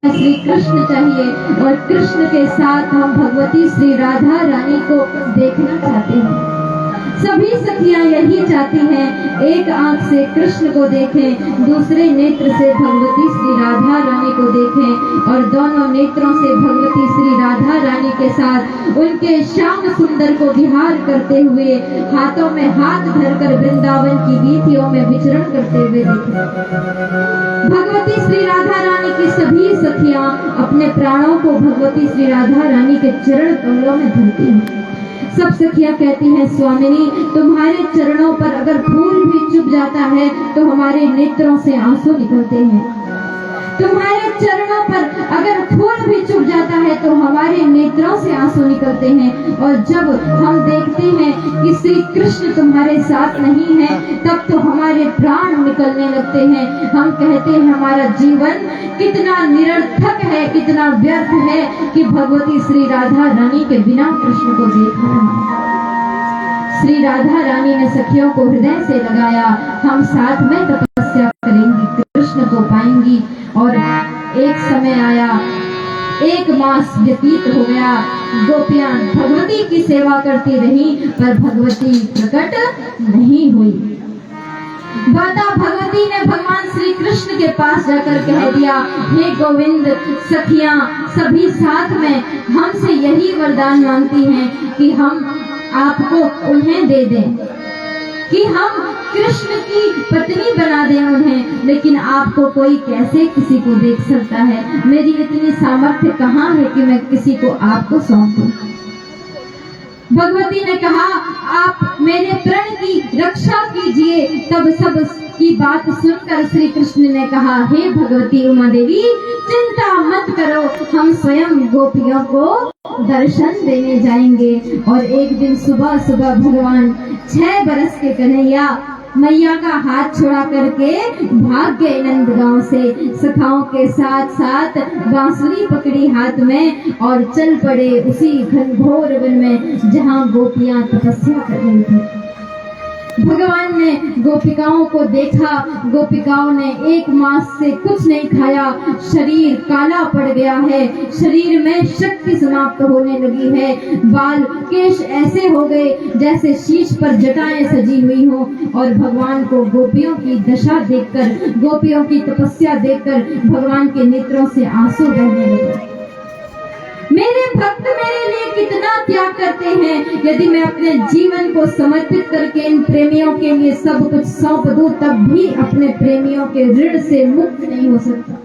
श्री कृष्ण चाहिए और कृष्ण के साथ हम भगवती श्री राधा रानी को देखना चाहते हैं। सभी सखियां यही चाहती हैं, एक आंख से कृष्ण को देखें, दूसरे नेत्र से भगवती श्री राधा रानी को देखें और दोनों नेत्रों से भगवती श्री राधा रानी के साथ उनके श्याम सुंदर को विहार करते हुए हाथों में हाथ धरकर वृंदावन की वीथियों में विचरण करते हुए देखें। भगवती श्री राधा रानी की सभी सखियां अपने प्राणों को भगवती श्री राधा रानी के चरण कमलों में धरती हैं। सब सखियां कहती हैं, स्वामिनी तुम्हारे चरणों पर अगर फूल भी चुभ जाता है तो हमारे नेत्रों से आंसू निकलते हैं। तुम्हारे चरणों पर अगर फूल भी चुभ जाता है तो हमारे नेत्रों से आंसू निकलते हैं। और जब हम देखते हैं कि श्री कृष्ण तुम्हारे साथ नहीं है तब तो हमारे प्राण निकलने लगते हैं। हम कहते हैं हमारा जीवन कितना निरर्थक है, कितना व्यर्थ है कि भगवती श्री राधा रानी के बिना कृष्ण को देखना है। श्री राधा रानी ने सखियों को हृदय से लगाया, हम साथ में तपस्या करेंगी, कृष्ण को पाएंगी। और एक समय आया, एक मास व्यतीत हो गया, गोपियां भगवती की सेवा करती रही पर भगवती प्रकट नहीं हुई। माता भगवती ने भगवान श्री कृष्ण के पास जाकर कह दिया, हे गोविंद, सखियां सभी साथ में हमसे यही वरदान मांगती हैं कि हम आपको उन्हें दे दें, कि हम कृष्ण की पत्नी बना दें उन्हें, लेकिन आपको कोई कैसे किसी को देख सकता है? मेरी इतनी सामर्थ्य कहाँ है कि मैं किसी को आपको सौंप दूं? भगवती ने कहा, आप मेरे प्रण की रक्षा कीजिए। तब सब की बात सुनकर श्री कृष्ण ने कहा, हे भगवती उमा देवी, चिंता मत करो, हम स्वयं गोपियों को दर्शन देने जाएंगे। और एक दिन सुबह सुबह भगवान 6 बरस के कन्हैया मैया का हाथ छुड़ा करके भाग गए नंदगांव से, सखाओं के साथ साथ बांसुरी पकड़ी हाथ में और चल पड़े उसी घनघोर वन में जहां गोपियां तपस्या कर रही थी। भगवान ने गोपिकाओं को देखा, गोपिकाओं ने 1 मास से कुछ नहीं खाया, शरीर काला पड़ गया है, शरीर में शक्ति समाप्त होने लगी है, बाल केश ऐसे हो गए जैसे शीश पर जटाएं सजी हुई हो। और भगवान को गोपियों की दशा देखकर, गोपियों की तपस्या देखकर भगवान के नेत्रों से आंसू बहने लगे। मेरे भक्त मेरे लिए कितना त्याग करते हैं, यदि मैं अपने जीवन को समर्पित करके इन प्रेमियों के लिए सब कुछ सौंप दूं तब भी अपने प्रेमियों के ऋण से मुक्त नहीं हो सकता।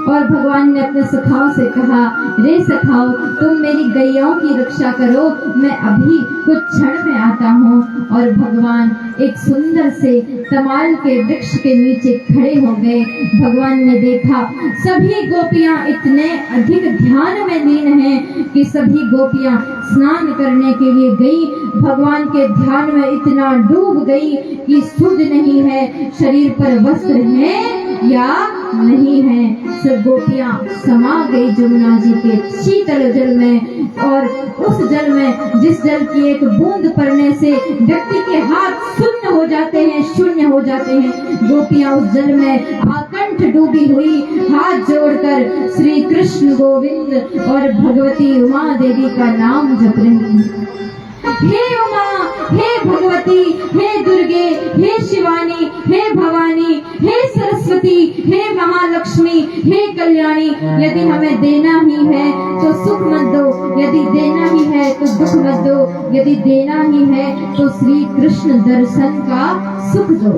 और भगवान ने अपने सखाओं से कहा, रे सखाओ, तुम मेरी गैयाओं की रक्षा करो, मैं अभी कुछ क्षण में आता हूँ। और भगवान एक सुंदर से तमाल के वृक्ष के नीचे खड़े हो गए। भगवान ने देखा सभी गोपियां इतने अधिक ध्यान में लीन हैं कि सभी गोपियां स्नान करने के लिए गई, भगवान के ध्यान में इतना डूब गई कि सुध नहीं है शरीर पर वस्त्र है या नहीं है। सब गोपियां समा गई जमुना जी के शीतल जल में। और उस जल में, जिस जल की एक बूंद पड़ने से व्यक्ति के हाथ शून्य हो जाते हैं, शून्य हो जाते हैं, गोपियां उस जल में आकंठ डूबी हुई हाथ जोड़कर श्री कृष्ण गोविंद और भगवती उमा देवी का नाम जप रही हैं। हे उमा, हे भगवती, हे दुर्गे, हे शिवानी, हे भवानी, हे सरस्वती, हे महालक्ष्मी, हे कल्याणी, यदि हमें देना ही है तो सुख मत दो, यदि देना ही है तो दुख मत दो, यदि देना ही है तो श्री कृष्ण दर्शन का सुख दो।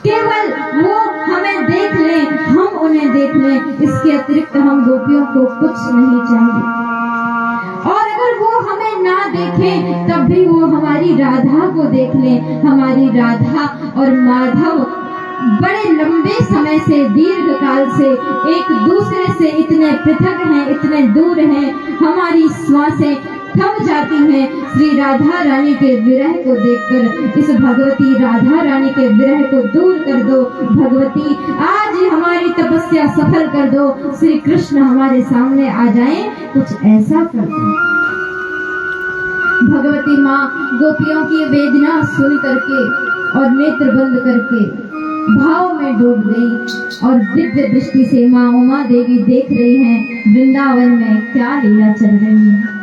केवल वो हमें देख लें, हम उन्हें देख लें, इसके अतिरिक्त हम गोपियों को कुछ नहीं चाहिए। और अगर वो हमें ना देखें तब भी वो हमारी राधा को देख लें। हमारी राधा और माधव बड़े लंबे समय से, दीर्घ काल से एक दूसरे से इतने पृथक हैं, इतने दूर हैं, हमारी श्वासें थम जाती हैं। श्री राधा रानी के विरह को देखकर इस भगवती राधा रानी के विरह को दूर कर दो। भगवती आज ही हमारी तपस्या सफल कर दो, श्री कृष्ण हमारे सामने आ जाएं, कुछ ऐसा कर दो। भगवती माँ गोपियों की वेदना सुन करके और नेत्र बंद करके भाव में डूब गई और दिव्य दृष्टि से माँ उमा देवी देख रही हैं वृंदावन में क्या लीला चल रही है।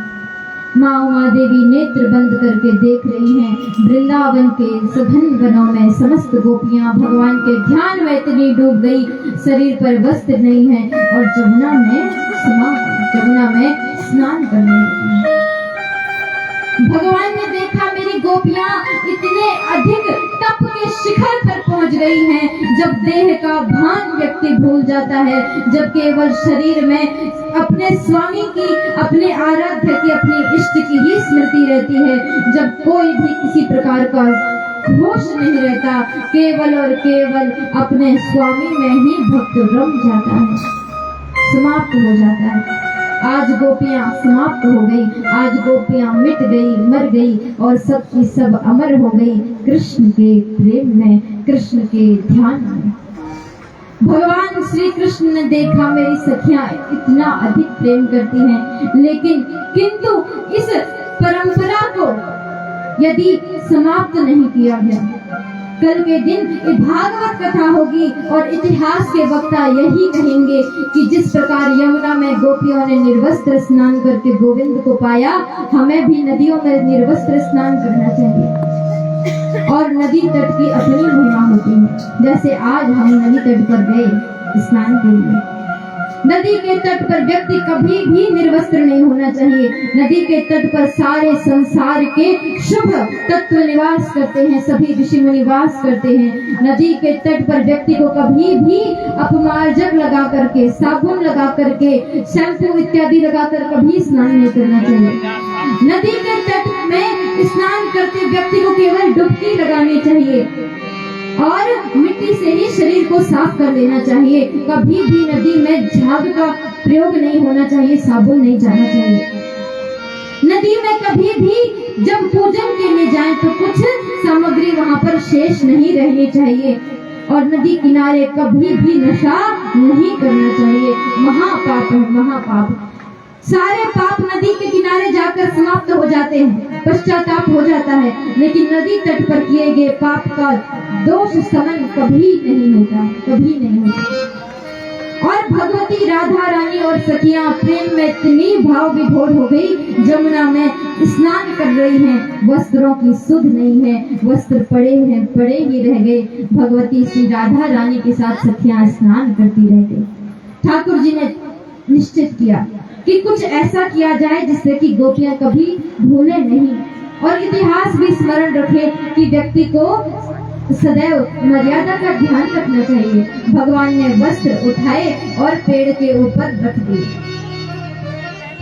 माँ उमा देवी नेत्र बंद करके देख रही हैं वृंदावन के सघन वनों में समस्त गोपियां भगवान के ध्यान में इतनी डूब गई, शरीर पर वस्त्र नहीं है और जमुना में स्नान करने लगी। भगवान ने देखा मेरी गोपियां इतने अधिक तप के शिखर पर पहुंच गई हैं, जब देह का भान व्यक्ति भूल जाता है, जब केवल शरीर में अपने स्वामी की, अपने आराध्य की, अपने इष्ट की ही स्मृति रहती है, जब कोई भी किसी प्रकार का होश नहीं रहता, केवल और केवल अपने स्वामी में ही भक्त रम जाता है, समाप्त हो जाता है। आज गोपियां समाप्त हो गई, आज गोपियां मिट गई, मर गई और सब की सब अमर हो गई कृष्ण के प्रेम में, कृष्ण के ध्यान में। भगवान श्री कृष्ण ने देखा मेरी सखियां इतना अधिक प्रेम करती हैं, लेकिन किंतु इस परंपरा को यदि समाप्त नहीं किया गया, कल के दिन भागवत कथा होगी और इतिहास के वक्ता यही कहेंगे कि जिस प्रकार यमुना में गोपियों ने निर्वस्त्र स्नान करके गोविंद को पाया, हमें भी नदियों में निर्वस्त्र स्नान करना चाहिए। और नदी तट की अपनी महिमा होती है, जैसे आज हम नदी तट पर गए स्नान के लिए। नदी के तट पर व्यक्ति कभी भी निर्वस्त्र नहीं होना चाहिए। नदी के तट पर सारे संसार के शुभ तत्व निवास करते हैं, सभी ऋषि मुनि निवास करते हैं। नदी के तट पर व्यक्ति को कभी भी अपमार्जक लगा करके, साबुन लगा करके, शैम्पू इत्यादि लगाकर कभी स्नान नहीं करना चाहिए। नदी के तट में स्नान करते व्यक्ति को केवल डुबकी लगानी चाहिए और मिट्टी से ही शरीर को साफ कर लेना चाहिए। कभी भी नदी में झाग का प्रयोग नहीं होना चाहिए, साबुन नहीं जाना चाहिए। नदी में कभी भी जब पूजन के लिए जाएं तो कुछ सामग्री वहां पर शेष नहीं रहनी चाहिए और नदी किनारे कभी भी नशा नहीं करना चाहिए। महापाप है, महापाप। सारे पाप नदी के किनारे जाकर समाप्त हो जाते हैं, पश्चाताप हो जाता है, लेकिन नदी तट पर किए गए पाप का दोष समन कभी नहीं होता, कभी नहीं होता। और भगवती राधा रानी और सखियां प्रेम में इतनी भाव विभोर हो गई, जमुना में स्नान कर रही हैं, वस्त्रों की सुध नहीं है, वस्त्र पड़े हैं, पड़े ही रह गए। भगवती श्री राधा रानी के साथ सखियां स्नान करती रह गई। ठाकुर जी ने निश्चित किया कि कुछ ऐसा किया जाए जिससे कि गोपियां कभी भूले नहीं और इतिहास भी स्मरण रखे कि व्यक्ति को सदैव मर्यादा का ध्यान रखना चाहिए। भगवान ने वस्त्र उठाए और पेड़ के ऊपर रख दिए।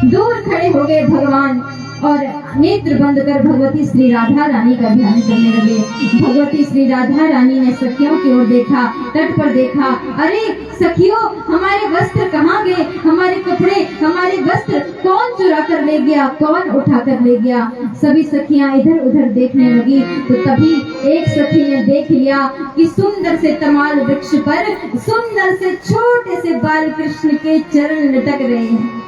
दूर खड़े हो गए भगवान और नेत्र बंद कर भगवती श्री राधा रानी का ध्यान करने लगे। भगवती श्री राधा रानी ने सखियों की ओर देखा, तट पर देखा। अरे सखियों, हमारे वस्त्र कहाँ गए? हमारे कपड़े, हमारे वस्त्र कौन चुरा कर ले गया? कौन उठा कर ले गया? सभी सखियां इधर उधर देखने लगी तो तभी एक सखी ने देख लिया कि सुंदर से तमाल वृक्ष पर सुंदर से छोटे से बाल कृष्ण के चरण लटक रहे हैं।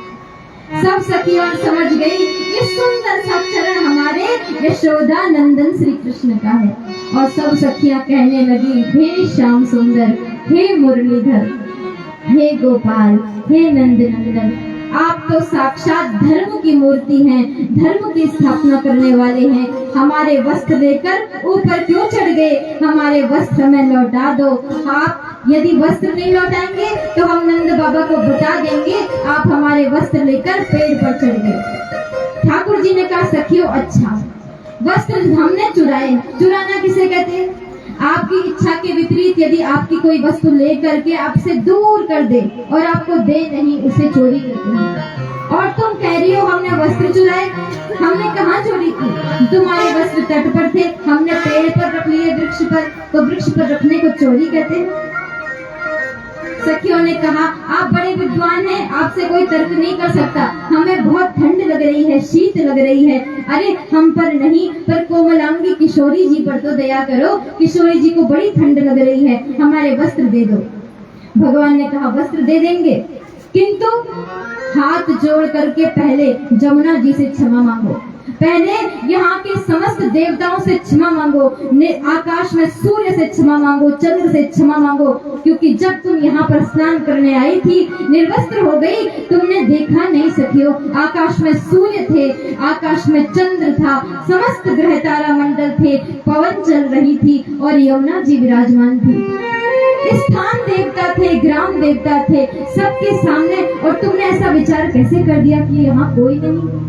सब सखियां समझ गई कि सुंदर सा चरण हमारे यशोदा नंदन श्री कृष्ण का है और सब सखियां कहने लगी, हे श्याम सुंदर, हे मुरलीधर, हे गोपाल, हे नंद नंदन, आप तो साक्षात धर्म की मूर्ति हैं, धर्म की स्थापना करने वाले हैं। हमारे वस्त्र लेकर ऊपर क्यों चढ़ गए? हमारे वस्त्र हमें लौटा दो। आप यदि वस्त्र नहीं लौटाएंगे तो हम नंद बाबा को बता देंगे आप हमारे वस्त्र लेकर पेड़ पर चढ़ गए। ठाकुर जी ने कहा, सखियों अच्छा, वस्त्र हमने चुराए। चुराना किसे कहते हैं? आपकी इच्छा के विपरीत यदि आपकी कोई वस्तु ले करके आपसे दूर कर दे और आपको दे नहीं, उसे चोरी कहते हैं। और तुम कह रही हो हमने वस्त्र चुराए। हमने कहाँ चोरी की? तुम्हारे वस्त्र तट पर थे, हमने पेड़ पर रख लिए, वृक्ष पर, तो वृक्ष पर रखने को चोरी कहते हैं। सखियों ने कहा, आप बड़े विद्वान हैं, आपसे कोई तर्क नहीं कर सकता। हमें बहुत ठंड लग रही है, शीत लग रही है। अरे हम पर नहीं, पर कोमलांगी किशोरी जी पर तो दया करो। किशोरी जी को बड़ी ठंड लग रही है, हमारे वस्त्र दे दो। भगवान ने कहा, वस्त्र दे देंगे, किंतु हाथ जोड़ करके पहले जमुना जी से क्षमा मांगो। पहले यहाँ के समस्त देवताओं से क्षमा मांगो, आकाश में सूर्य से क्षमा मांगो, चंद्र से क्षमा मांगो, क्योंकि जब तुम यहाँ पर स्नान करने आई थी निर्वस्त्र हो गई, तुमने देखा नहीं सकियो। आकाश में सूर्य थे, आकाश में चंद्र था, समस्त ग्रह तारा मंडल थे, पवन चल रही थी और यमुना जी विराजमान थी। स्थान देवता थे, ग्राम देवता थे, सबके सामने, और तुमने ऐसा विचार कैसे कर दिया कि यहाँ कोई नहीं।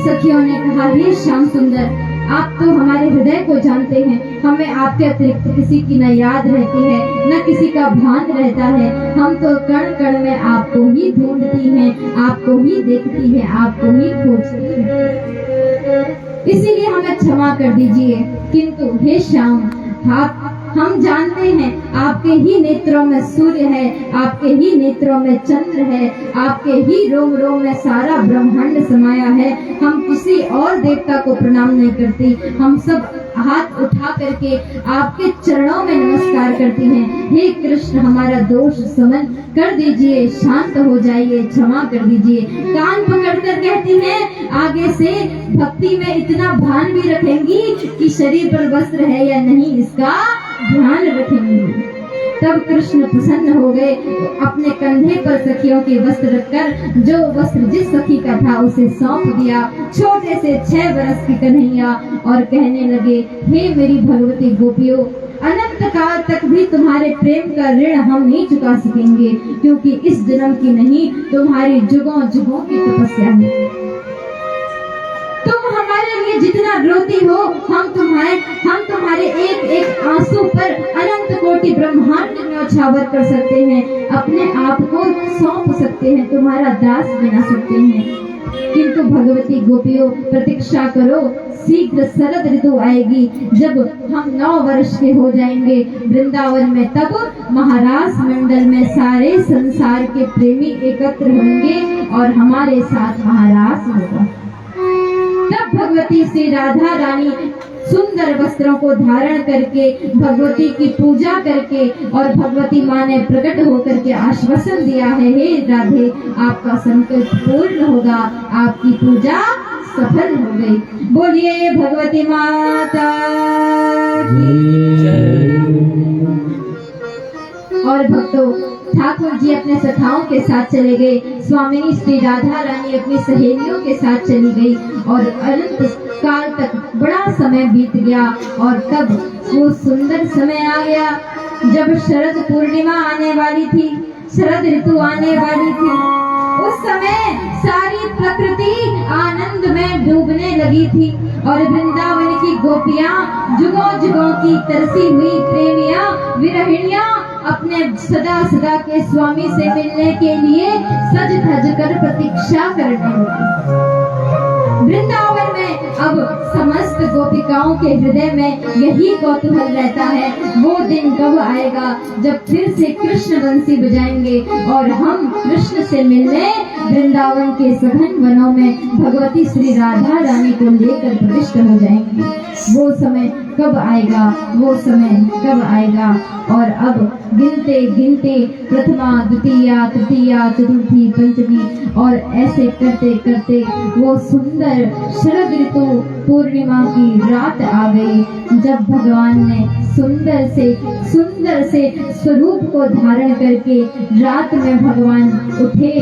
सखियों ने कहा, हे श्याम सुंदर, आप तो हमारे हृदय को जानते हैं, हमें आपके अतिरिक्त किसी की न याद रहती है, न किसी का भान रहता है। हम तो कण कण में आपको ही ढूंढती हैं, आपको ही देखती हैं, आपको ही खोजती हैं, इसीलिए हमें क्षमा कर दीजिए। किंतु हे श्याम, हम जानते हैं आपके ही नेत्रों में सूर्य है, आपके ही नेत्रों में चंद्र है, आपके ही रोम रोम में सारा ब्रह्मांड समाया है। हम किसी और देवता को प्रणाम नहीं करती, हम सब हाथ उठा करके आपके चरणों में नमस्कार करती हैं। हे कृष्ण, हमारा दोष समन कर दीजिए, शांत हो जाइए, क्षमा कर दीजिए। कान पकड़कर कहती हैं, आगे से भक्ति में इतना भान भी रखेंगी कि शरीर पर वस्त्र है या नहीं इसका ध्यान रखेंगी। तब कृष्ण प्रसन्न हो गए, अपने कंधे पर सखियों के वस्त्र रखकर जो वस्त्र जिस सखी का था उसे सौंप दिया, छोटे से 6 वर्ष की कन्हैया, और कहने लगे, हे मेरी भगवती गोपियों, अनंत काल तक भी तुम्हारे प्रेम का ऋण हम नहीं चुका सकेंगे, क्योंकि इस जन्म की नहीं, तुम्हारी जुगों जुगों की तपस्या है। तुम हमारे लिए जितना रोती हो, हम तुम्हारे एक एक आंसू पर अनंत कोटि ब्रह्मांड न्यौछावर कर सकते हैं, अपने आप को सौंप सकते हैं, तुम्हारा दास बना सकते हैं। किंतु भगवती गोपियों, प्रतीक्षा करो, शीघ्र शरद ऋतु आएगी, जब हम 9 वर्ष के हो जाएंगे वृंदावन में, तब महारास मंडल में सारे संसार के प्रेमी एकत्र होंगे और हमारे साथ महारास होगा। तब भगवती श्री राधा रानी सुंदर वस्त्रों को धारण करके, भगवती की पूजा करके, और भगवती माँ ने प्रकट होकर के आश्वासन दिया है, हे राधे, आपका संकल्प पूर्ण होगा, आपकी पूजा सफल हो गई। बोलिए भगवती माता की। और भक्तों, ठाकुर जी अपने सखाओं के साथ चले गए, स्वामिनी श्री राधा रानी अपनी सहेलियों के साथ चली गई, और अनंत काल तक बड़ा समय बीत गया, और तब वो सुंदर समय आ गया जब शरद पूर्णिमा आने वाली थी, शरद ऋतु आने वाली थी। उस समय सारी प्रकृति आनंद में डूबने लगी थी, और वृंदावन की गोपियां, जुगों जुगों की तरसी हुई प्रेमियां, विरहिणियां अपने सदा सदा के स्वामी से मिलने के लिए सज धज कर प्रतीक्षा करने लगी। वृंदावन में अब समस्त गोपिकाओं के हृदय में यही कौतूहल रहता है, वो दिन कब आएगा जब फिर से कृष्ण बंसी बजाएंगे और हम कृष्ण से मिलने वृंदावन के सघन वनों में भगवती श्री राधा रानी को लेकर प्रविष्ट हो जाएंगे। वो समय कब आएगा, वो समय कब आएगा। और अब गिनते गिनते प्रथमा, द्वितीया, तृतीया, चतुर्थी, पंचमी, और ऐसे करते करते वो सुंदर शरद ऋतु पूर्णिमा की रात आ गई, जब भगवान ने सुंदर से स्वरूप को धारण करके रात में भगवान उठे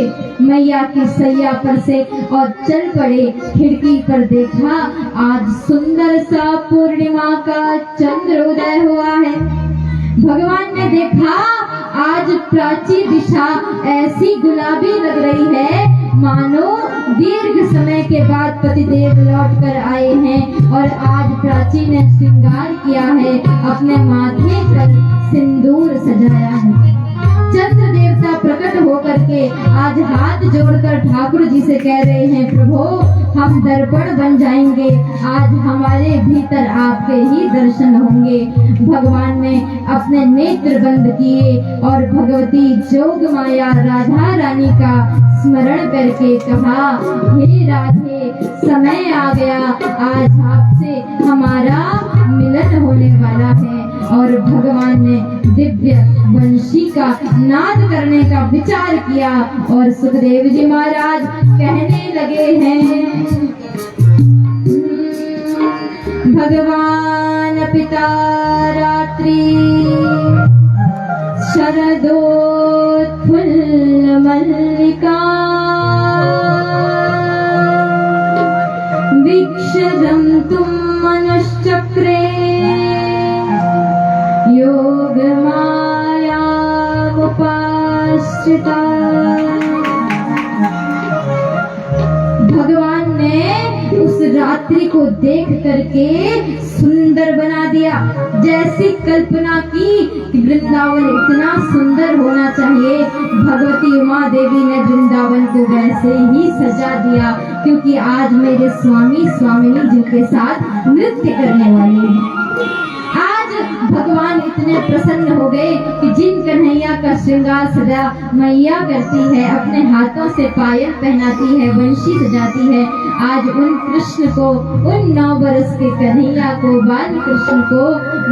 मैया की सैया पर से और चल पड़े। खिड़की पर देखा, आज सुंदर सा पूर्णिमा का चंद्र उदय हुआ है। भगवान ने देखा, आज प्राची दिशा ऐसी गुलाबी लग रही है मानो दीर्घ समय के बाद पतिदेव लौट कर आए हैं, और आज प्राची ने श्रृंगार किया है, अपने माथे पर सिंदूर सजाया है। चंद्र देवता प्रकट होकर के आज हाथ जोड़कर ठाकुर जी से कह रहे हैं, प्रभु हम दर्पण बन जाएंगे, आज हमारे भीतर आपके ही दर्शन होंगे। भगवान ने अपने नेत्र बंद किए और भगवती जोग माया राधा रानी का स्मरण करके कहा, हे राधे, समय आ गया, आज आपसे हमारा मिलन होने वाला है। और भगवान ने दिव्य वंशी का नाद करने का विचार किया, और सुखदेव जी महाराज कहने लगे हैं, भगवान पिता रात्रि शरदोत्फुल्ल मल्लिका वीक्षजं तुम मनुश्चक्रे योगमायामुपाश्रिता। भगवान ने उस रात्रि को देख करके सुंदर बना दिया। जैसी कल्पना की कि वृंदावन इतना सुंदर होना चाहिए, भगवती उमा देवी ने वृंदावन को वैसे ही सजा दिया। क्योंकि आज मेरे स्वामी स्वामिनी जी के साथ नृत्य करने वाले हैं। आज भगवान इतने प्रसन्न हो गए कि जिन कन्हैया का श्रृंगार सदा मैया करती है, अपने हाथों से पायल पहनाती है, वंशी सजाती है, आज उन कृष्ण को, उन 9 बरस के कन्हैया को, बाल कृष्ण को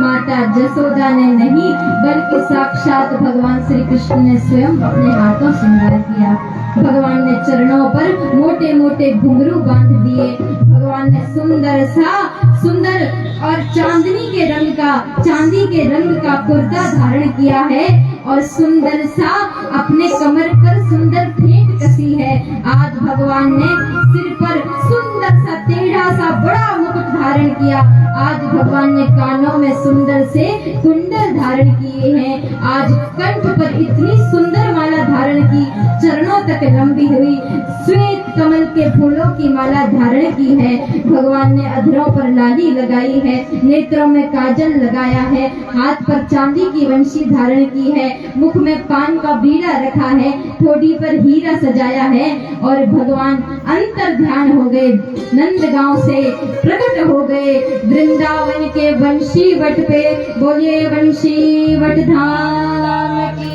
माता जसोदा ने नहीं बल्कि साक्षात भगवान श्री कृष्ण ने स्वयं अपने हाथों श्रृंगार किया। भगवान ने चरणों पर मोटे मोटे घुंघरू बांध दिए। भगवान ने सुंदर और चांदी के रंग का कुर्ता धारण किया है और सुंदर सा अपने कमर पर सुंदर फेंट कसी है। आज भगवान ने सिर पर सुंदर सा टेढ़ा सा बड़ा मुकुट धारण किया। आज भगवान ने कानों में सुंदर से कुंडल धारण किए हैं। आज कंठ पर इतनी सुंदर माला धारण की, चरणों तक लंबी हुई श्वेत कमल के फूलों की माला धारण की है। भगवान ने अधरों पर लाली लगाई है, नेत्रों में काजल लगाया है, हाथ पर चांदी की वंशी धारण की है, मुख में पान का बीड़ा रखा है, ठोड़ी पर हीरा सजाया है और भगवान अंतर ध्यान हो गए। नंदगांव से प्रकट हो गए वृंदावन के वंशी वट पे। बोलिए वंशी वट धाम की।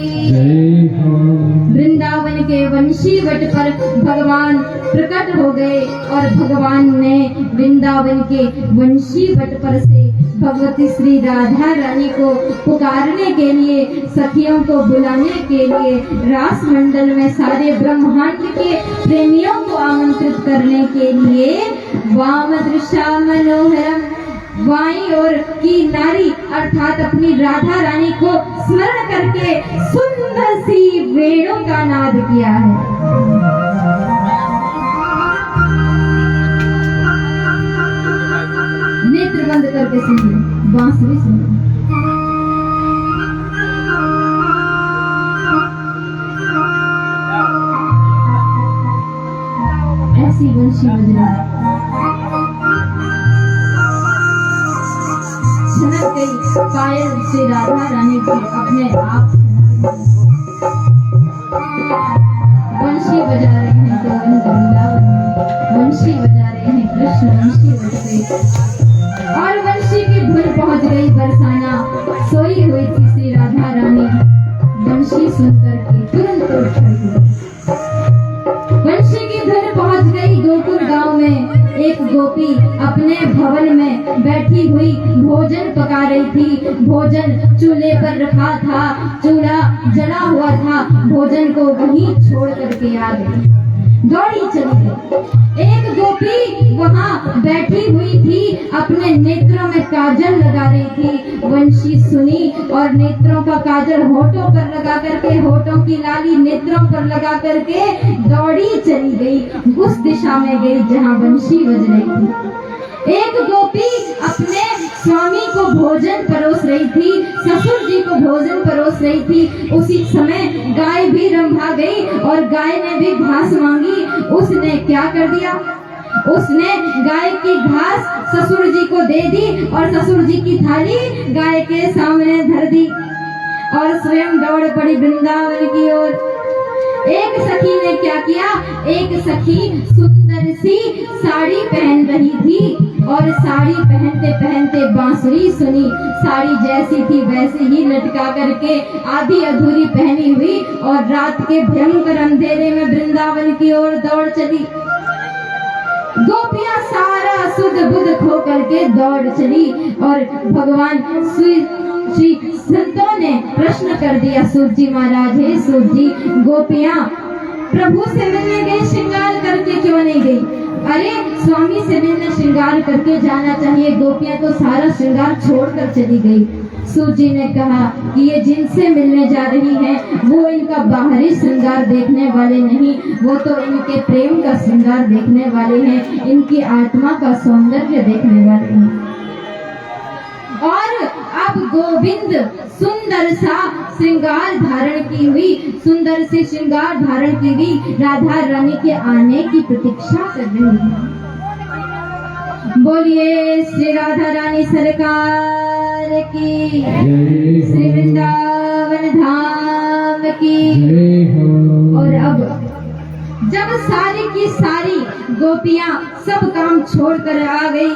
वृंदावन के वंशी वट पर भगवान प्रकट हो गए और भगवान ने वृंदावन के वंशी वट पर से भगवती श्री राधा रानी को पुकारने के लिए, सखियों को बुलाने के लिए, रास मंडल में सारे ब्रह्मांड के प्रेमियों को आमंत्रित करने के लिए वाम दृशा मनोहरम, बाईं ओर की नारी अर्थात अपनी राधा रानी को स्मरण करके सुंदर सी वेणु का नाद किया है। नेत्र बंद करके सुनिए, बांसुरी सुनिए। ऐसी वंशी बज रही है। छनक गई पायल से राधा रानी की अपने आप वंशी बजा रहे हैं गोविंद वृंदावन में, वंशी बजा रहे हैं कृष्ण वंशी बजते और वंशी की धुन पहुंच गई बरसाना। सोई हुई थी श्री राधा रानी, वंशी सुनकर के तुरंत उठ खड़ी। वंशी की धुन पहुंच गई गोकुल गांव में। एक गोपी अपने भवन में बैठी हुई भोजन पका रही थी। भोजन चूल्हे पर रखा था, चूल्हा जला हुआ था, भोजन को वहीं छोड़ करके आ गई, दौड़ी चली गई। एक गोपी वहाँ बैठी हुई थी, अपने नेत्रों में काजल लगा रही थी। वंशी सुनी और नेत्रों का काजल होठों पर लगा करके, होठों की लाली नेत्रों पर लगा करके दौड़ी चली गई, उस दिशा में गई जहाँ वंशी बज रही थी। एक गोपी अपने स्वामी को भोजन परोस रही थी, ससुर जी को भोजन परोस रही थी। उसी समय गाय भी रंभा गई और गाय ने भी घास मांगी। उसने क्या कर दिया, उसने गाय की घास ससुर जी को दे दी और ससुर जी की थाली गाय के सामने धर दी और स्वयं दौड़ पड़ी वृंदावन की ओर। एक सखी ने क्या किया, एक सखी सुंदर सी साड़ी पहन रही थी और साड़ी पहनते पहनते बांसुरी सुनी। साड़ी जैसी थी वैसे ही लटका करके आधी अधूरी पहनी हुई और रात के भयंकर अंधेरे में वृंदावन की ओर दौड़ चली। गोपियां सारा सुध बुध खो करके दौड़ चली और भगवान श्री संतों ने प्रश्न कर दिया, सूत जी महाराज, हे सूत जी, गोपियां प्रभु से मिलने गई, श्रृंगार करके क्यों नहीं गई? अरे स्वामी से मिलने श्रृंगार करके जाना चाहिए। गोपियां तो सारा श्रृंगार छोड़कर चली गई। सूत जी ने कहा कि ये जिनसे मिलने जा रही हैं वो इनका बाहरी श्रृंगार देखने वाले नहीं, वो तो इनके प्रेम का श्रृंगार देखने वाले हैं, इनकी आत्मा का सौंदर्य देखने वाले हैं। और अब गोविंद सुंदर सा श्रृंगार धारण की हुई, सुंदर से श्रृंगार धारण की हुई राधा रानी के आने की प्रतीक्षा कर रही है। बोलिए श्री राधा रानी सरकार की, श्री वृंदावन धाम की। और अब जब सारी की सारी गोपियां सब काम छोड़कर आ गई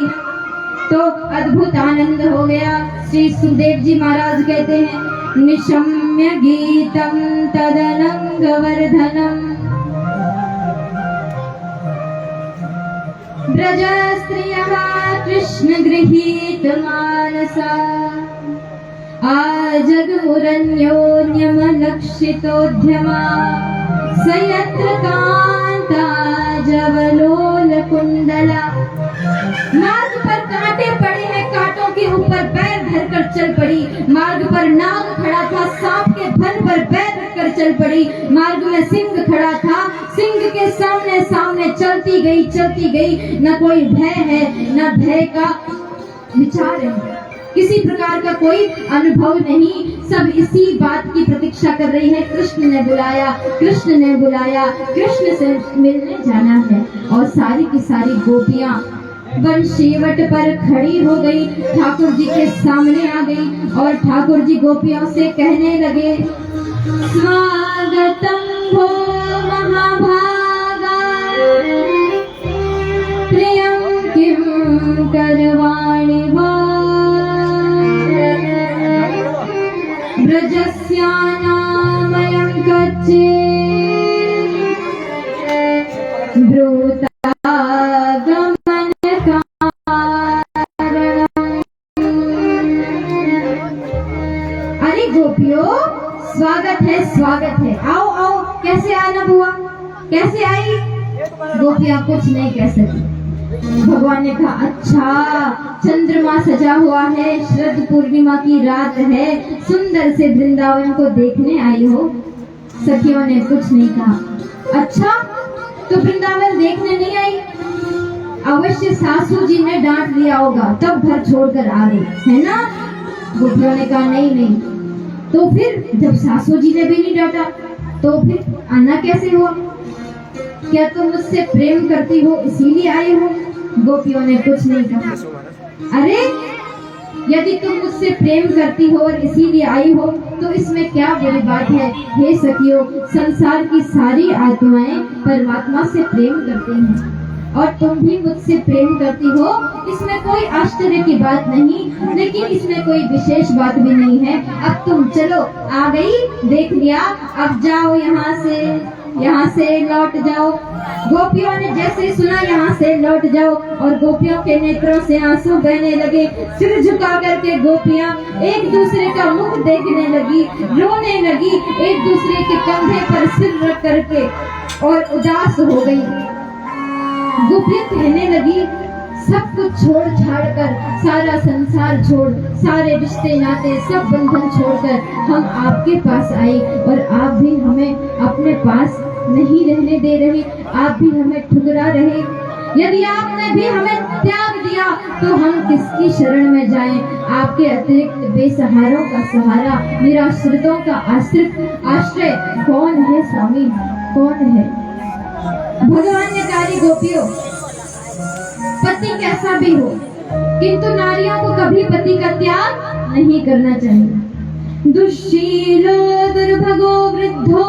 तो अद्भुत आनंद हो गया। श्री सुखदेव जी महाराज कहते हैं, निशम्य गीतम तदनंग वर्धनम ब्रज स्त्रियः कृष्ण गृहीत मानसा आजगमुरन्योन्यमलक्षितोद्यमा सयत्र कांता जवलोल कुंडला। मार्ग पर कांटे पड़े हैं, कांटों के ऊपर पैर धरकर चल पड़ी। मार्ग पर नाग खड़ा था, सांप के फन पर पैर रखकर चल पड़ी। मार्ग में सिंह खड़ा था, सिंह के सामने सामने चलती गई। न कोई भय है, न भय का विचार है, किसी प्रकार का कोई अनुभव नहीं। सब इसी बात की प्रतीक्षा कर रही है, कृष्ण ने बुलाया, कृष्ण से मिलने जाना है। और सारी की सारी गोपियां बंशीवट पर खड़ी हो गई, ठाकुर जी के सामने आ गई और ठाकुर जी गोपियों से कहने लगे, स्वागतम भो महाभागा प्रियं किं करवाणि भो ब्रजस्यानामयं कच्चित् ब्रूता। स्वागत है, आओ। कैसे आना बुआ, कैसे आई? गोपियां कुछ नहीं कह सकती। भगवान ने कहा, अच्छा चंद्रमा सजा हुआ है, शरद पूर्णिमा की रात है, सुंदर से वृंदावन को देखने आई हो। सखियों ने कुछ नहीं कहा। अच्छा तो वृंदावन देखने नहीं आई? अवश्य सासू जी ने डांट दिया होगा, तब घर छोड़कर आ गई है ना? गोपियों ने कहा, नहीं। तो फिर जब सासू जी ने भी नहीं डांटा तो फिर आना कैसे हुआ? क्या तुम मुझसे प्रेम करती हो इसीलिए आई हो? गोपियों ने कुछ नहीं कहा। अरे यदि तुम मुझसे प्रेम करती हो और इसीलिए आई हो तो इसमें क्या बुरी बात है? हे सखियों, संसार की सारी आत्माएं परमात्मा से प्रेम करती हैं और तुम भी मुझसे प्रेम करती हो, इसमें कोई आश्चर्य की बात नहीं, लेकिन इसमें कोई विशेष बात भी नहीं है। अब तुम चलो, आ गई, देख लिया, अब जाओ यहाँ से लौट जाओ। गोपियों ने जैसे सुना यहाँ से लौट जाओ और गोपियों के नेत्रों से आंसू बहने लगे। सिर झुका करके गोपियां एक दूसरे का मुख देखने लगी, रोने लगी, एक दूसरे के कंधे पर सिर रख करके और उदास हो गई। गोपियां कहने लगी, सब कुछ छोड़ छाड़ कर, सारा संसार छोड़, सारे रिश्ते नाते, सब बंधन छोड़कर हम आपके पास आए और आप भी हमें अपने पास नहीं रहने दे रहे, आप भी हमें ठुकरा रहे। यदि आपने भी हमें त्याग दिया तो हम किसकी शरण में जाएं? आपके अतिरिक्त बेसहारों का सहारा, निराश्रितों का आश्रय कौन है स्वामी, कौन है? भगवान ने कहा, गोपियों, पति कैसा भी हो किंतु नारियों को कभी पति का त्याग नहीं करना चाहिए। दुश्शीलो दुर्भगो वृद्धो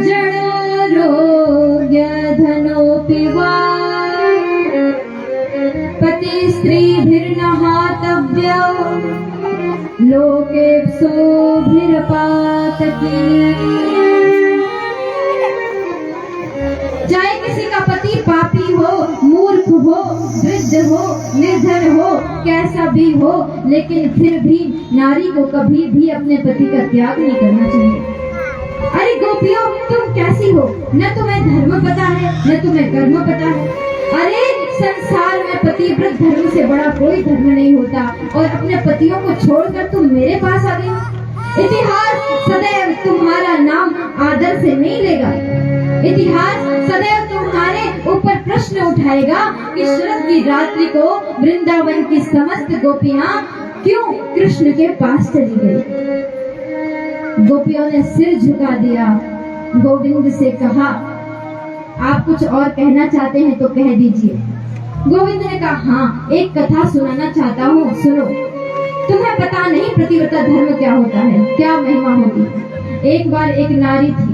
जड़ारोग्य धनोऽपि वा पति स्त्रीभिर्न हातव्यो लोकेप्सोभिरपातकी। चाहे किसी का पति पापी हो, मूर्ख हो, वृद्ध हो, निर्धन हो, कैसा भी हो, लेकिन फिर भी नारी को कभी भी अपने पति का त्याग नहीं करना चाहिए। अरे गोपियों, तुम कैसी हो? न तुम्हें धर्म पता है, न तुम्हें कर्म पता है। अरे संसार में पतिव्रत धर्म से बड़ा कोई धर्म नहीं होता, और अपने पतियों को छोड़कर तुम मेरे पास आ गई। इतिहास सदैव तुम्हारा नाम आदर से नहीं लेगा। इतिहास सदैव तुम्हारे ऊपर प्रश्न उठाएगा कि शरद की रात्रि को वृंदावन की समस्त गोपियां क्यों कृष्ण के पास चली गई। गोपियों ने सिर झुका दिया, गोविंद से कहा, आप कुछ और कहना चाहते हैं तो कह दीजिए। गोविंद ने कहा, हाँ, एक कथा सुनाना चाहता हूँ, सुनो। तुम्हें पता नहीं पतिव्रता धर्म क्या होता है, क्या महिमा होती है। एक बार एक नारी थी,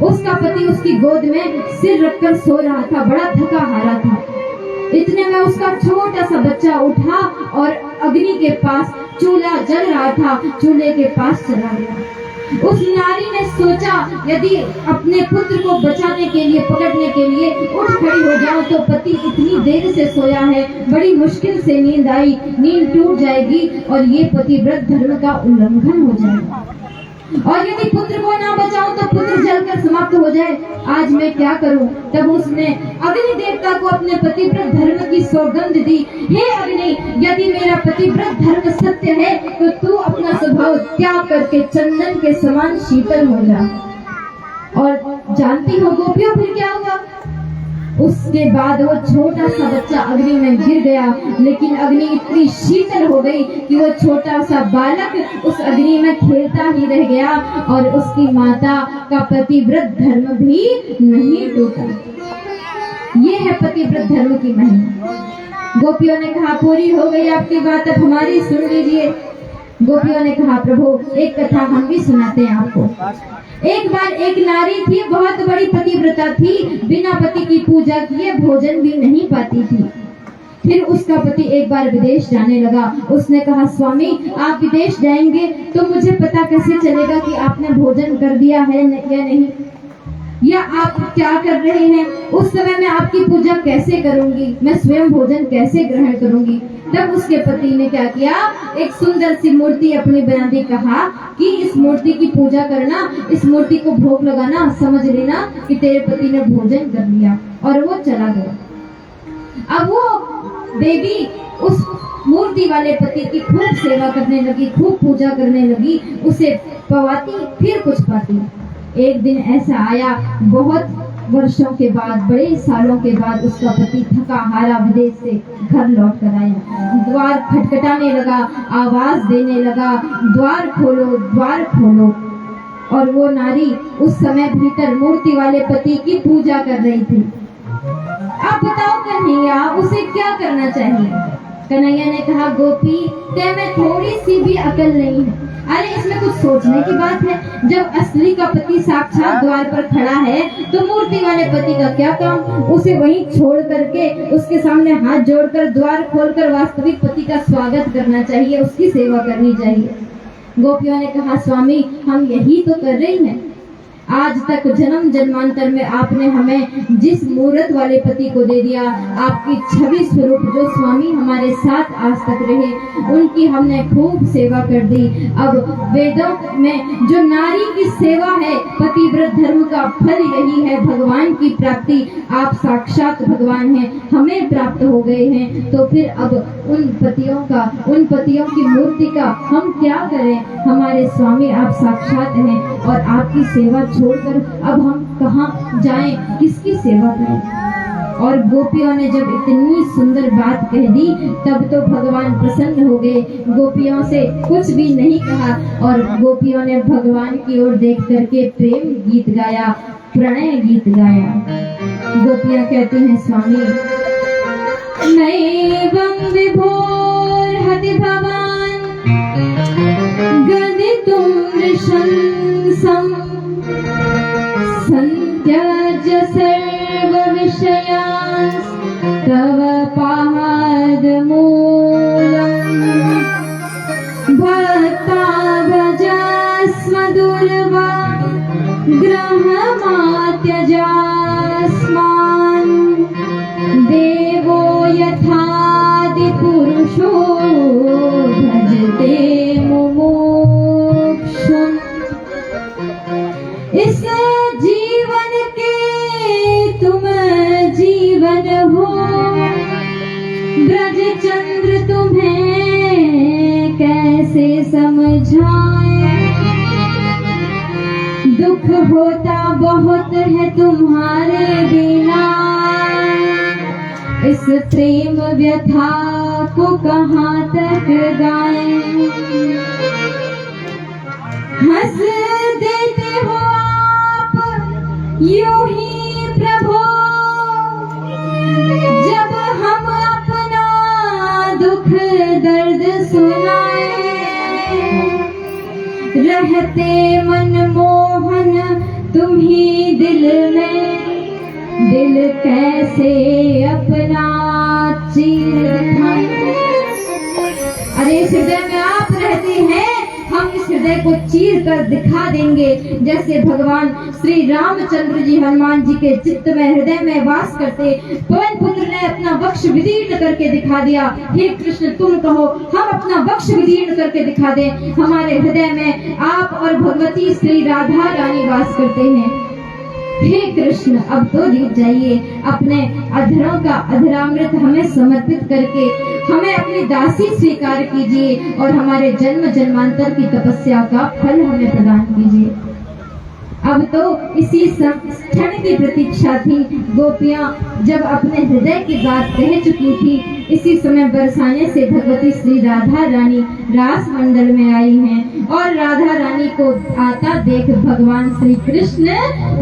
उसका पति उसकी गोद में सिर रखकर सो रहा था, बड़ा थका हारा था। इतने में उसका छोटा सा बच्चा उठा और अग्नि के पास, चूल्हा जल रहा था, चूल्हे के पास चला गया। उस नारी ने सोचा, यदि अपने पुत्र को बचाने के लिए, पकड़ने के लिए उठ खड़ी हो जाऊं तो पति इतनी देर से सोया है, बड़ी मुश्किल से नींद आई, नींद टूट जाएगी और ये पतिव्रत धर्म का उल्लंघन हो जाएगा। और यदि पुत्र को ना बचाऊं तो पुत्र जलकर समाप्त हो जाए, आज मैं क्या करूं। तब उसने अग्नि देवता को अपने पतिव्रत धर्म की सौगंध दी, हे अग्नि, यदि मेरा पतिव्रत धर्म सत्य है तो तू अपना स्वभाव त्याग करके चंदन के समान शीतल हो जा। और जानती हो गोपियों फिर क्या हुआ? उसके बाद वो छोटा सा बच्चा अग्नि में गिर गया, लेकिन अग्नि इतनी शीतल हो गई कि वो छोटा सा बालक उस अग्नि में खेलता ही रह गया और उसकी माता का पतिव्रत धर्म भी नहीं टूटा। ये है पतिव्रत धर्म की महिमा। गोपियों ने कहा, पूरी हो गई आपकी बात, अब हमारी सुन लीजिए। गोपियों ने कहा, प्रभु एक कथा हम भी सुनाते हैं आपको। एक बार एक नारी थी, बहुत बड़ी पतिव्रता थी, बिना पति की पूजा किए भोजन भी नहीं पाती थी। फिर उसका पति एक बार विदेश जाने लगा। उसने कहा, स्वामी आप विदेश जाएंगे तो मुझे पता कैसे चलेगा कि आपने भोजन कर दिया है या नहीं, या आप क्या कर रहे हैं। उस समय मैं आपकी पूजा कैसे करूंगी, मैं स्वयं भोजन कैसे ग्रहण करूंगी। तब उसके पति ने क्या किया, एक सुंदर सी मूर्ति अपनी बना दी, कहा कि इस मूर्ति की पूजा करना, इस मूर्ति को भोग लगाना, समझ लेना कि तेरे पति ने भोजन कर लिया। और वो चला गया। अब वो देवी उस मूर्ति वाले पति की खूब सेवा करने लगी, खूब पूजा करने लगी, उसे पवाती फिर कुछ पाती। एक दिन ऐसा आया, बहुत वर्षों के बाद, बड़े सालों के बाद उसका पति थका हारा विदेश से घर लौट कर आया। द्वार खटखटाने लगा, आवाज देने लगा, द्वार खोलो, द्वार खोलो। और वो नारी उस समय भीतर मूर्ति वाले पति की पूजा कर रही थी। अब बताओ कन्हैया, उसे क्या करना चाहिए? कन्हैया ने कहा, गोपी ते में थोड़ी सी भी अकल नहीं है। अरे इसमें कुछ सोचने की बात है। जब असली का पति साक्षात द्वार पर खड़ा है तो मूर्ति वाले पति का क्या काम? उसे वहीं छोड़ करके उसके सामने हाथ जोड़कर द्वार खोलकर वास्तविक पति का स्वागत करना चाहिए, उसकी सेवा करनी चाहिए। गोपियों ने कहा, स्वामी हम यही तो कर रही हैं। आज तक जन्म जन्मांतर में आपने हमें जिस मूर्त वाले पति को दे दिया, आपकी छवि स्वरूप जो स्वामी हमारे साथ आज तक रहे, उनकी हमने खूब सेवा कर दी। अब वेदों में जो नारी की सेवा है, पतिव्रत धर्म का फल यही है, भगवान की प्राप्ति। आप साक्षात भगवान हैं, हमें प्राप्त हो गए हैं, तो फिर अब उन पतियों की मूर्ति का हम क्या करें? हमारे स्वामी आप साक्षात हैं और आपकी सेवा छोड़कर अब हम कहाँ जाएं, किसकी सेवा करें? और गोपियों ने जब इतनी सुंदर बात कह दी तब तो भगवान प्रसन्न हो गए। गोपियों से कुछ भी नहीं कहा और गोपियों ने भगवान की ओर देख करके प्रेम गीत गाया, प्रणय गीत गाया। गोपियां कहती हैं, स्वामी नैवं विभोर्हति भवान् गदितुं नृशंसम् संत्यज्य सर्वविषयान् तव पादमूलम् भक्ता भजास्म दुर्वा ग्रहमात्यजास्मान् देवो यथादिपुरुषो भजते मुमुक्षुम्। इस चंद्र तुम्हें कैसे समझाए, दुख होता बहुत है तुम्हारे बिना, इस प्रेम व्यथा को कहाँ तक गाएं। हंस देते हो आप यूं ही प्रभु, जब हम अपना दुख दर्द सुनाए, रहते मनमोहन तुम ही दिल में, दिल कैसे अपना चीर खाए। अरे इस हृदय में आप रहते हैं, हम इस हृदय को चीर कर दिखा देंगे, जैसे भगवान श्री रामचंद्र जी हनुमान जी के चित्त में हृदय में वास करते। पवन पुत्र ने अपना वक्ष विदीर्ण करके दिखा दिया। हे कृष्ण तुम कहो हम अपना वक्ष विदीर्ण करके दिखा दें। हमारे हृदय में आप और भगवती श्री राधा रानी वास करते हैं। हे कृष्ण अब तो जीत जाइए, अपने अधरों का अधरामृत हमें समर्पित करके हमें अपनी दासी स्वीकार कीजिए और हमारे जन्म जन्मांतर की तपस्या का फल हमें प्रदान कीजिए। अब तो इसी क्षण की प्रतीक्षा थी। गोपियां जब अपने हृदय की बात कह चुकी थी, इसी समय बरसाने से भगवती श्री राधा रानी रास मंडल में आई हैं और राधा रानी को आता देख भगवान श्री कृष्ण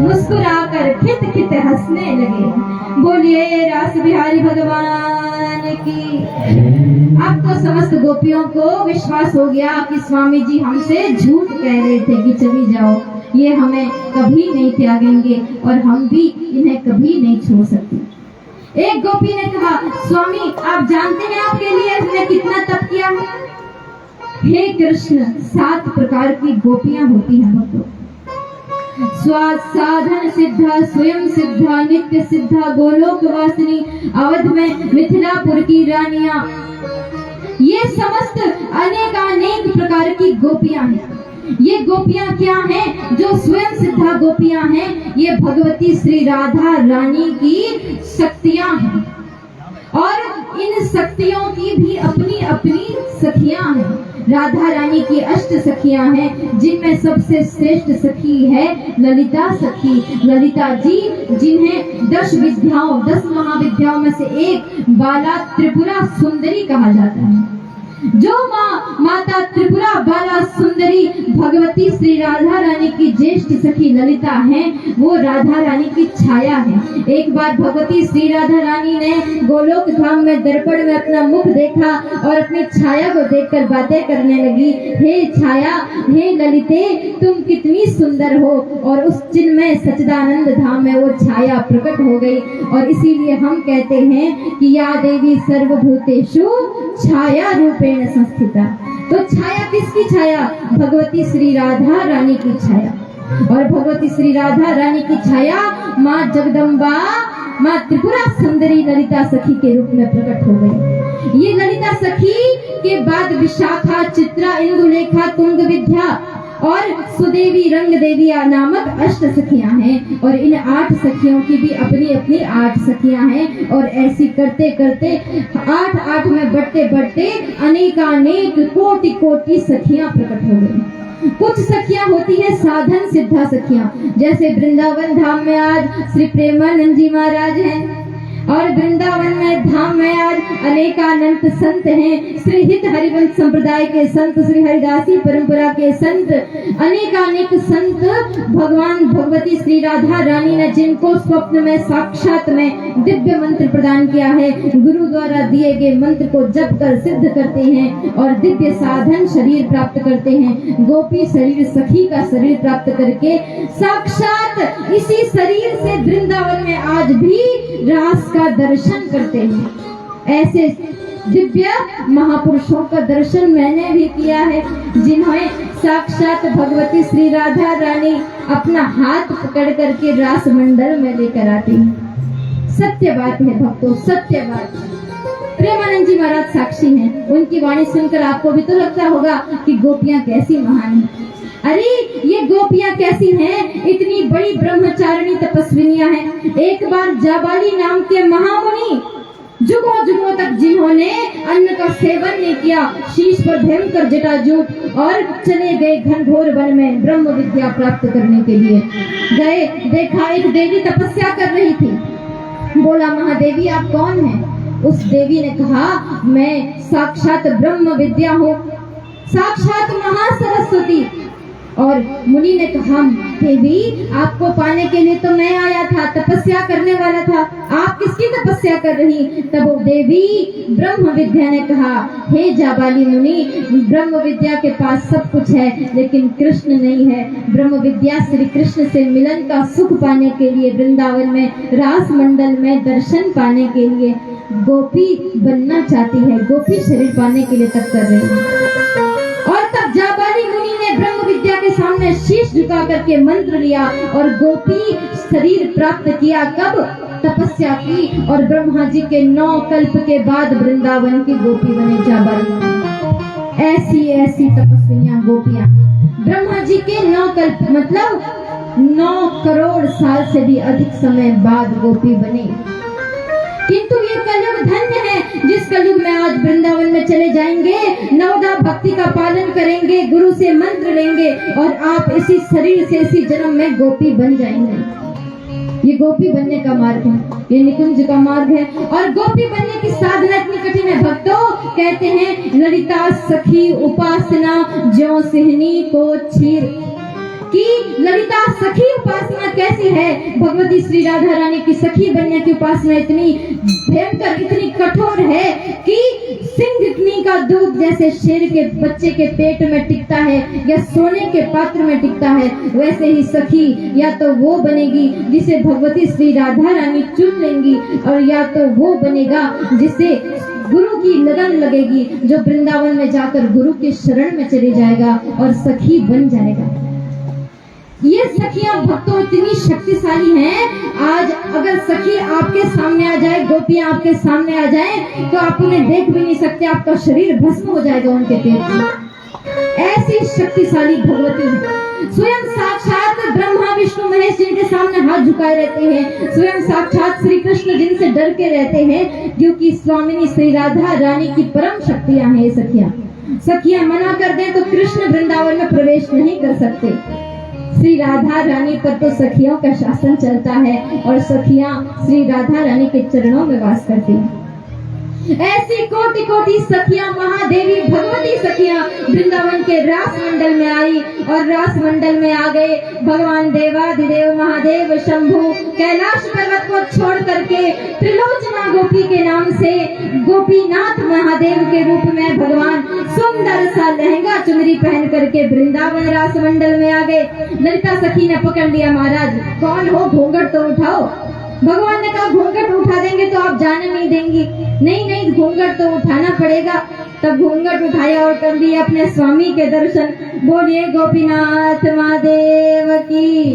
मुस्कुराकर खित खित हंसने लगे। बोलिए रास बिहारी भगवान की। अब तो समस्त गोपियों को विश्वास हो गया कि स्वामी जी हमसे झूठ कह रहे थे कि चली जाओ, ये हमें कभी नहीं त्यागेंगे और हम भी इन्हें कभी नहीं छोड़ सकते। एक गोपी ने कहा स्वामी आप जानते हैं आपके लिए हमने कितना तप किया है। हे कृष्ण 7 प्रकार की गोपियां होती हैं भक्तों। स्वाद साधन सिद्धा, स्वयं सिद्धा, नित्य सिद्धा, गोलोक वासिनी, अवध में मिथिलापुर की रानियां, ये समस्त अनेक प्रकार की गोपियां हैं। ये गोपियां क्या हैं? जो स्वयं सिद्धा गोपियां हैं, ये भगवती श्री राधा रानी की शक्तियां हैं और इन शक्तियों की भी अपनी अपनी सखियां हैं। राधा रानी की 8 सखियां हैं, जिनमें सबसे श्रेष्ठ सखी है ललिता सखी। ललिता जी जिन्हें 10 विद्याओं 10 महाविद्याओं में से एक बाला त्रिपुरा सुंदरी कहा जाता है। जो माता त्रिपुरा बाला सुंदरी भगवती श्री राधा रानी की ज्येष्ठ सखी ललिता हैं, वो राधा रानी की छाया है। एक बार भगवती श्री राधा रानी ने गोलोक धाम में दर्पण में अपना मुख देखा और अपनी छाया को देखकर बातें करने लगी। हे छाया, हे ललिते, तुम कितनी सुंदर हो। और उस चिन्मय सच्चिदानंद धाम में वो छाया प्रकट हो गई। और इसीलिए हम कहते हैं कि या देवी सर्वभूतेषु छाया रूपे संस्थिता। तो छाया किसकी छाया? भगवती श्री राधा रानी की छाया। और भगवती श्री राधा रानी की छाया माँ जगदम्बा, माँ त्रिपुरा सुंदरी ललिता सखी के रूप में प्रकट हो गई। ये ललिता सखी के बाद विशाखा, चित्रा, इंदुलेखा, तुंग विद्या और सुदेवी, रंग देवी नामक 8 सखियां हैं। और इन 8 सखियों की भी अपनी अपनी 8 सखियां हैं। और ऐसी करते करते 8 में बढ़ते बढ़ते अनेकानेक कोटि कोटि सखियां प्रकट हो गई। कुछ सखियां होती हैं साधन सिद्धा सखियां, जैसे वृंदावन धाम में आज श्री प्रेमानंद जी महाराज हैं और वृंदावन में धाम में आज अनेकानंत संत हैं। श्री हित हरिवंश संप्रदाय के संत, श्री हरिदासी परंपरा के संत, अनेकानेक संत भगवान भगवती श्री राधा रानी ने जिनको स्वप्न में साक्षात में दिव्य मंत्र प्रदान किया है, गुरु द्वारा दिए गए मंत्र को जप कर सिद्ध करते हैं और दिव्य साधन शरीर प्राप्त करते हैं। गोपी शरीर, सखी का शरीर प्राप्त करके साक्षात इसी शरीर से वृंदावन में आज भी रास का दर्शन करते हैं। ऐसे दिव्य महापुरुषों का दर्शन मैंने भी किया है, जिन्हें साक्षात भगवती श्री राधा रानी अपना हाथ पकड़ करके रास मंडल में लेकर आती है। सत्य बात है भक्तों, सत्य बात। प्रेमानंद जी महाराज साक्षी हैं। उनकी वाणी सुनकर आपको भी तो लगता होगा कि गोपियां कैसी महान हैं। अरे ये गोपियां कैसी हैं? इतनी बड़ी ब्रह्मचारिणी तपस्विनियां हैं। एक बार जाबाली नाम के महामुनि जुगों जुगों तक जिन्होंने अन्न का सेवन नहीं किया, शीश पर भयंकर जटाजूट और चले गए घनघोर वन में ब्रह्म विद्या प्राप्त करने के लिए गए। देखा एक देवी तपस्या कर रही थी। बोला, महादेवी आप कौन हैं? उस देवी ने कहा, मैं साक्षात ब्रह्म विद्या हूँ, साक्षात महासरस्वती। और मुनि ने कहा, देवी आपको पाने के लिए तो मैं आया था, तपस्या करने वाला था, आप किसकी तपस्या कर रही? तब वो देवी ब्रह्म विद्या ने कहा, हे जाबाली मुनि, ब्रह्म विद्या के पास सब कुछ है लेकिन कृष्ण नहीं है। ब्रह्म विद्या श्री कृष्ण से मिलन का सुख पाने के लिए वृंदावन में रास मंडल में दर्शन पाने के लिए गोपी बनना चाहती है, गोपी शरीर पाने के लिए तप कर रही है। और तब जाबाली मुनि ने ब्रह्म विद्या के सामने शीश झुका करके मंत्र लिया और गोपी शरीर प्राप्त किया। कब? तपस्या की और ब्रह्मा जी के 9 कल्प के बाद वृंदावन की गोपी बने जाबाली। ऐसी ऐसी तपस्वियां गोपियां ब्रह्मा जी के 9 कल्प मतलब 9 करोड़ साल से भी अधिक समय बाद गोपी बनी। किंतु ये कलयुग धन्य है जिस कलयुग में आज वृंदावन में चले जाएंगे, नवदा भक्ति का पालन करेंगे, गुरु से मंत्र लेंगे और आप इसी शरीर से इसी जन्म में गोपी बन जाएंगे। ये गोपी बनने का मार्ग है, ये निकुंज का मार्ग है। और गोपी बनने की साधना इतनी कठिन है भक्तों, कहते हैं ललिता सखी उपासना ज्यों सिहनी को चीर कि ललिता सखी उपासना कैसी है? भगवती श्री राधा रानी की सखी बनने की उपासना इतनी भयंकर, इतनी कठोर है कि सिंह का दूध जैसे शेर के बच्चे के पेट में टिकता है या सोने के पात्र में टिकता है, वैसे ही सखी या तो वो बनेगी जिसे भगवती श्री राधा रानी चुन लेंगी और या तो वो बनेगा जिसे गुरु की लगन लगेगी, जो वृंदावन में जाकर गुरु के शरण में चले जाएगा और सखी बन जाएगा। ये सखियां भक्तों इतनी शक्तिशाली हैं, आज अगर सखी आपके सामने आ जाए, गोपियां आपके सामने आ जाए तो आप उन्हें देख भी नहीं सकते, आपका शरीर भस्म हो जाएगा उनके पेट में। ऐसी शक्तिशाली भगवती है। स्वयं साक्षात ब्रह्मा विष्णु महेश जिनके सामने हाथ झुकाए रहते हैं, स्वयं साक्षात श्री कृष्ण जिनसे डर के रहते हैं, क्योंकि स्वामिनी श्री राधा रानी की परम शक्तियां हैं। सखियां मना कर दें तो कृष्ण वृंदावन में प्रवेश नहीं कर सकते। श्री राधा रानी पर तो सखियों का शासन चलता है और सखियां श्री राधा रानी के चरणों में वास करती हैं। ऐसी कोटि कोटि सखियां महादेवी भगवती सखियां वृंदावन के रास मंडल में आई और रास मंडल में आ गए भगवान देवाधिदेव महादेव शंभु कैलाश पर्वत को छोड़ करके त्रिलोचना गोपी के नाम से गोपीनाथ महादेव के रूप में भगवान सुंदर सा लहंगा चुनरी पहन करके वृंदावन रास मंडल में आ गए। ललिता सखी ने पकड़ लिया, महाराज कौन हो, घूंघट तो उठाओ। भगवान ने कहा घूंघट उठा देंगे तो आप जाने नहीं देंगी। नहीं घूंघट तो उठाना पड़ेगा। तब घूंघट उठाया और कर दिए अपने स्वामी के दर्शन। बोलिए गोपीनाथ महादेव की।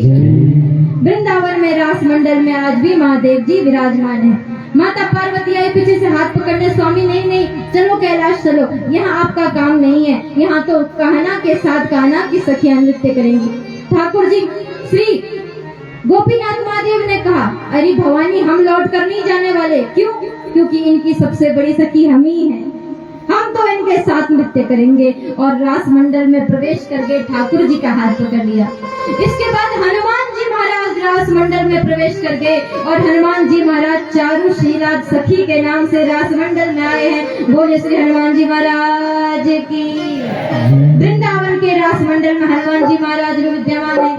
वृंदावन में रास मंडल में आज भी महादेव जी विराजमान है। माता पार्वती आई पीछे से हाथ पकड़ने, स्वामी नहीं चलो कैलाश चलो, यहाँ आपका काम नहीं है, यहाँ तो कहना के साथ कहना की सखियां नृत्य करेंगी। ठाकुर जी श्री गोपीनाथ महादेव ने कहा, अरे भवानी हम लौट कर नहीं जाने वाले। क्यों? क्योंकि इनकी सबसे बड़ी सखी हम ही हैं, हम तो इनके साथ नृत्य करेंगे। और रास मंडल में प्रवेश करके ठाकुर जी का हाथ पकड़ लिया। इसके बाद हनुमान जी महाराज रास मंडल में प्रवेश कर गए और हनुमान जी महाराज चारू श्रीराज सखी के नाम से रास मंडल में आए हैं। बोले श्री हनुमान जी महाराज की। वृंदावन के रास मंडल में हनुमान जी महाराज विद्यमान है।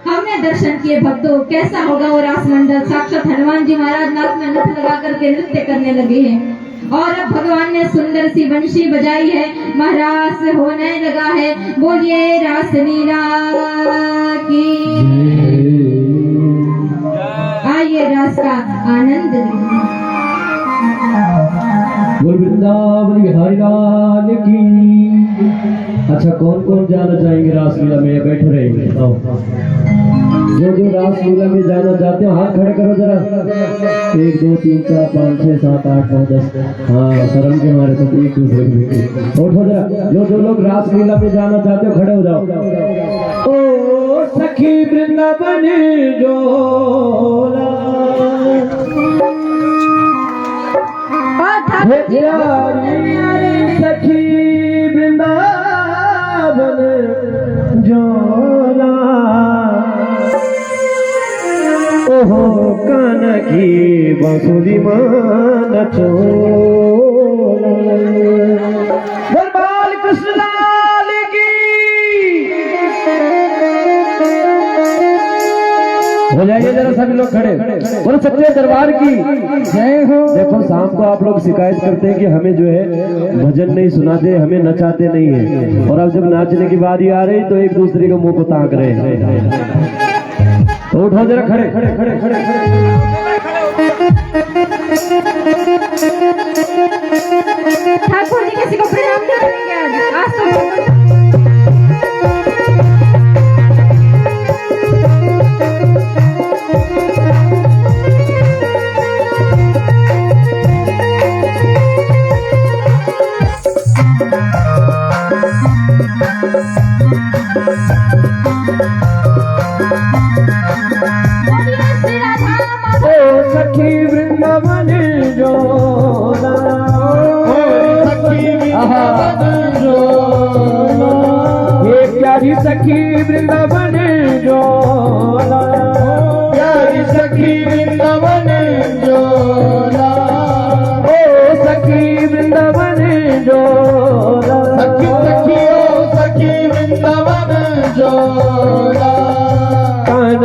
हमने दर्शन किए भक्तों, कैसा होगा वो रास मंडल। साक्षात हनुमान जी महाराज नाक में नथ लगा करके नृत्य करने लगे हैं और अब भगवान ने सुंदर सी बंशी बजाई है, महाराज होने लगा है। बोलिए रास लीला की। आइए रास का आनंद लीजिए। वृंदावन बिहारी लाल की। अच्छा कौन कौन जाना चाहेंगे रासलीला में? बैठे रहेंगे। जो रासलीला में जाना चाहते हो हाथ खड़े करो जरा। 1 2 3 4 5 6 7 8 9 10। हाँ शर्म के मारे तो एक दूसरे को उठो जरा। जो लोग रासलीला में जाना चाहते हो खड़े हो जाओ। ओ सखी वृंदावन जोला कान की बांसुरी मान चोला। दरबार कृष्ण लाल की। हो जाइए जरा सभी लोग खड़े, बोलो सच्चे दरबार की जय हो। देखो शाम को आप लोग शिकायत करते हैं कि हमें जो है भजन नहीं सुनाते, हमें नचाते नहीं है, और अब जब नाचने की बारी आ रही तो एक दूसरे के मुंह को ताक रहे हैं। तो उठो जरा, खड़े खड़े खड़े खड़े खड़े। ठाकुर जी किसी को प्रणाम करेंगे आज तो सखी वृंदावन जोला, ये प्यारी सखी वृंदावन जोला, प्यारी सखी वृंदावन जोला, ओ सखी वृंदावन जोला, सखी सखी ओ सखी वृंदावन जोला, कान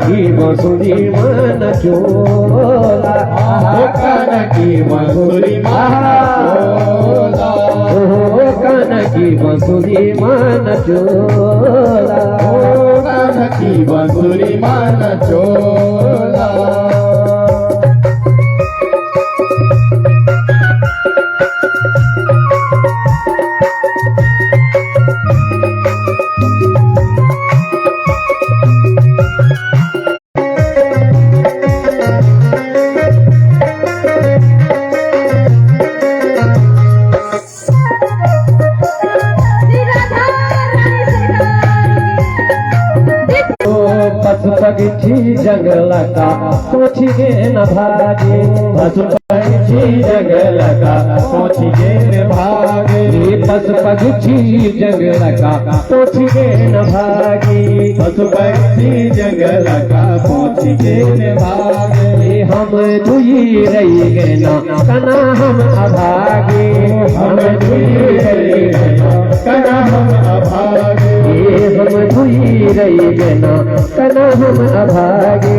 की बांसुरी मन चोला, कान की बांसुरी चोला, कान की बांसुरी मन चोला, कान की बांसुरी मान चोला। पक्षी जंगल का सोची के न भागे, पशुपक्षी जंगल का सोची के भागे, पक्षी जंगल का सोची के न भागे, पशुपक्षी जंगल का सोची के भागे, हम दुई रही गए ना कना हम अभागे, हम दुई रही गए कना हम अभागे, हम दुई रही गए ना कना हम अभागे,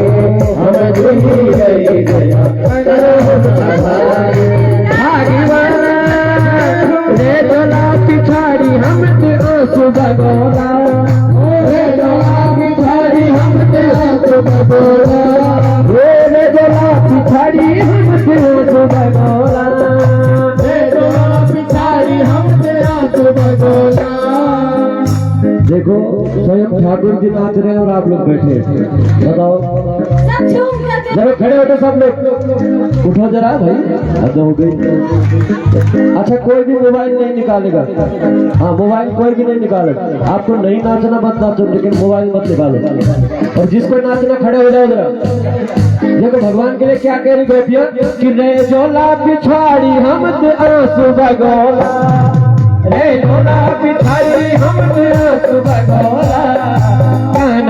हम दुई रही गए कना हम अभागे, भागवान रे डोला पिछाड़ी हम ते आंसू बगोला, रे डोला पिछाड़ी हम ते आंसू बगोला, रे डोला पिछाड़ी हम ते आंसू बगोला, रे डोला पिछाड़ी हम ते आंसू बगोला। देखो स्वयं ठाकुर जी नाच रहे हैं और आप लोग बैठे हैं, बताओ सब झूम करके जरा खड़े होते सब लोग, उठो जरा भाई, हद हो गई। अच्छा कोई भी मोबाइल नहीं निकालेगा, हाँ मोबाइल कोई भी नहीं निकालेगा, आपको नहीं नाचना मत नाचो, लेकिन मोबाइल मत निकालो, और जिसको नाचना खड़े हो जाओ जरा। देखो भगवान के लिए क्या कह रही गोपियां कि रे जोला पिछाड़ी हम ते आंसू बगोला, रे जोला पिछाड़ी हम ते आंसू बगोला, कान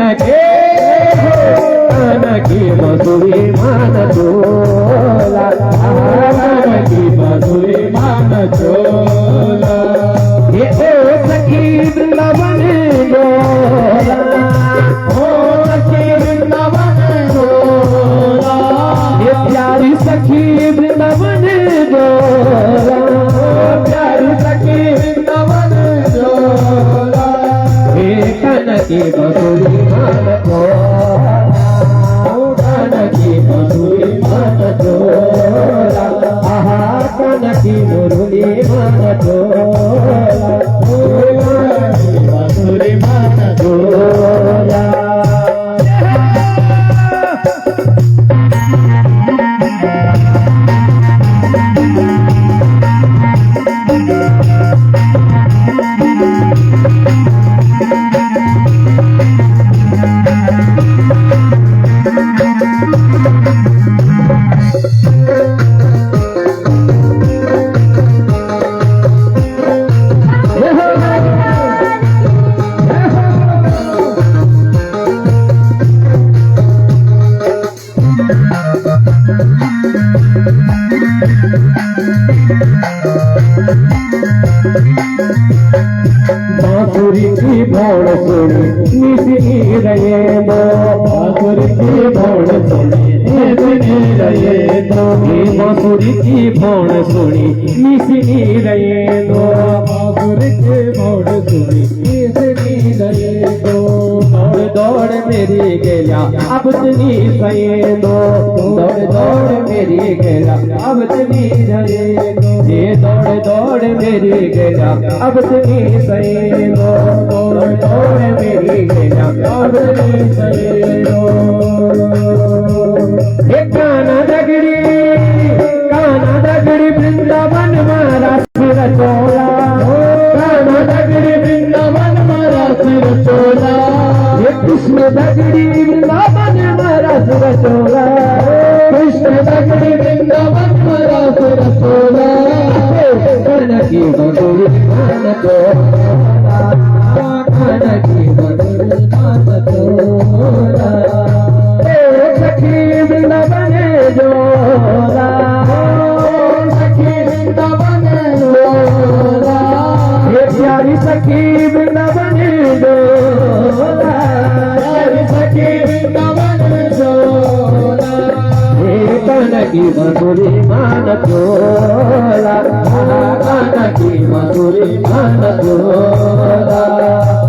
की बांसुरी मान चोला, कान की बांसुरी मान चोला, ये ओ सखी वृंदावन जोला, ओ सखी वृंदावन जोला, ये प्यारी सखी वृंदावन जोला, प्यारी सखी वृंदावन जोला, हे कान की बांसुरी मान चोला, कान की बांसुरी मान चोला, आहा कान की मुरली मान चोला, बांसुरी मान चोला। भोण सुनी निसनी रहे दो बांसुरी की भोण सुनी निसनी रहे दो बांसुरी की भोण सुनी निसनी रहे दो बांसुरी की भोण सुनी निसनी रहे दो दौड़ दौड़ मेरी गेला अब तनी सये दो दौड़ दौड़ मेरी गेला अब तनी सये दो ये दौड़ दौड़ मेरी गेला अब तनी सये दो दौड़ दौड़ मेरी गेला अब तनी सये दो काना दगड़ी वृंदावन मारा सिर चोला काना दगड़ी वृंदावन मारा सिर चोला कृष्ण दगड़ी वृंदावन मारा सिर चोला कृष्ण दगड़ी वृंदावन मारा सिर चोला कन की मधुरी मान चोला कन की मधुरी मान चोला सखी वृंदावन जोला सखी वृंदावन जोला प्यारी सखी वृंदावन जोला सखी वृंदावन जोला कन की मधुरी मान चोला कन की मधुरी मान चोला